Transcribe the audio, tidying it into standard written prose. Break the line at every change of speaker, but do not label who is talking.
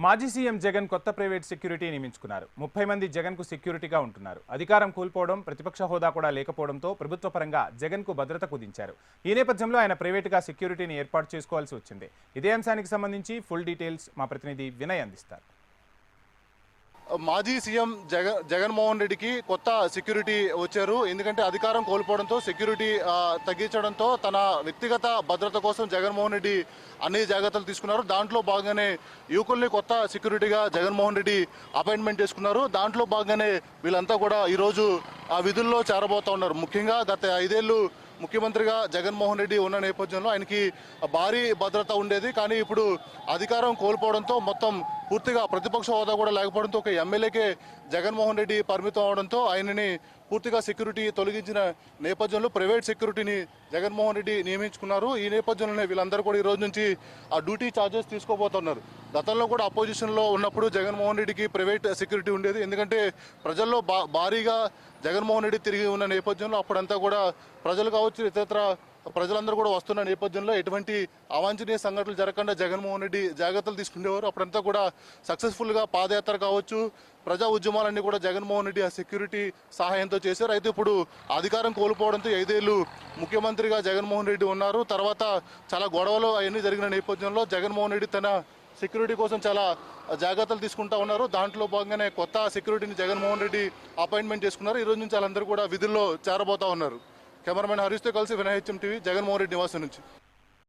మాజీ సీఎం జగన్ కొత్త private security నియమించుకున్నారు. 30 మంది జగన్ కు సెక్యూరిటీగా ఉంటున్నారు. అధికారం కోల్పోవడం, ప్రతిపక్ష హోదా కూడా లేకపోవడంతో ప్రభుత్వ పరంగా జగన్ కు భద్రత కుదించారు. ఈ నేపథ్యంలో ఆయన ప్రైవేటుగా సెక్యూరిటీని ఏర్పాటు చేసుకోవాల్సి వచ్చింది. ఇదే అంశానికి సంబంధించి ఫుల్ డీటెయిల్స్ మా ప్రతినిధి వినయ్ అందిస్తారు.
మాజీ సీఎం జగన్మోహన్ రెడ్డికి కొత్త సెక్యూరిటీ వచ్చారు. ఎందుకంటే అధికారం కోల్పోవడంతో సెక్యూరిటీ తగ్గించడంతో తన వ్యక్తిగత భద్రత కోసం జగన్మోహన్ రెడ్డి అన్ని జాగ్రత్తలు తీసుకున్నారు. దాంట్లో భాగంగానే యువకుల్ని కొత్త సెక్యూరిటీగా జగన్మోహన్ రెడ్డి అపాయింట్మెంట్ చేసుకున్నారు. దాంట్లో భాగంగానే వీళ్ళంతా కూడా ఈరోజు ఆ విధుల్లో చేరబోతా ఉన్నారు. ముఖ్యంగా గత 5 ఏళ్ళు ముఖ్యమంత్రిగా జగన్మోహన్ రెడ్డి ఉన్న నేపథ్యంలో ఆయనకి భారీ భద్రత ఉండేది. కానీ ఇప్పుడు అధికారం కోల్పోవడంతో మొత్తం పూర్తిగా ప్రతిపక్ష హోదా కూడా లేకపోవడంతో ఒక ఎమ్మెల్యేకే జగన్మోహన్ రెడ్డి పరిమితం అవడంతో ఆయనని పూర్తిగా సెక్యూరిటీ తొలగించిన నేపథ్యంలో ప్రైవేట్ సెక్యూరిటీని జగన్మోహన్ రెడ్డి నియమించుకున్నారు. ఈ నేపథ్యంలోనే వీళ్ళందరూ కూడా ఈ రోజు నుంచి ఆ డ్యూటీ ఛార్జెస్ తీసుకోబోతున్నారు. గతంలో కూడా అపోజిషన్లో ఉన్నప్పుడు జగన్మోహన్ రెడ్డికి ప్రైవేట్ సెక్యూరిటీ ఉండేది. ఎందుకంటే ప్రజల్లో భారీగా జగన్మోహన్ రెడ్డి తిరిగి ఉన్న నేపథ్యంలో అప్పుడంతా కూడా ప్రజలు కావచ్చు, ఇతర ప్రజలందరూ కూడా వస్తున్న నేపథ్యంలో ఎటువంటి అవాంఛనీయ సంఘటనలు జరగకుండా జగన్మోహన్ రెడ్డి జాగ్రత్తలు తీసుకునేవారు. అప్పుడంతా కూడా సక్సెస్ఫుల్గా పాదయాత్ర కావచ్చు, ప్రజా ఉద్యమాలన్నీ కూడా జగన్మోహన్ రెడ్డి ఆ సెక్యూరిటీ సహాయంతో చేశారు. అయితే ఇప్పుడు అధికారం కోల్పోవడంతో 5 ఏళ్ళు ముఖ్యమంత్రిగా జగన్మోహన్ రెడ్డి ఉన్నారు. తర్వాత చాలా గొడవలు అవన్నీ జరిగిన నేపథ్యంలో జగన్మోహన్ రెడ్డి తన సెక్యూరిటీ కోసం చాలా జాగ్రత్తలు తీసుకుంటా ఉన్నారు. దాంట్లో భాగంగానే కొత్త సెక్యూరిటీని జగన్మోహన్ రెడ్డి అపాయింట్మెంట్ చేసుకున్నారు. ఈ రోజు నుంచి వాళ్ళందరూ కూడా విధుల్లో చేరబోతా ఉన్నారు. కెమెరామెన్ హరీష్తో కలిసి వినయ్ HM టీవీ, జగన్మోహన్ రెడ్డి నివాసం నుంచి.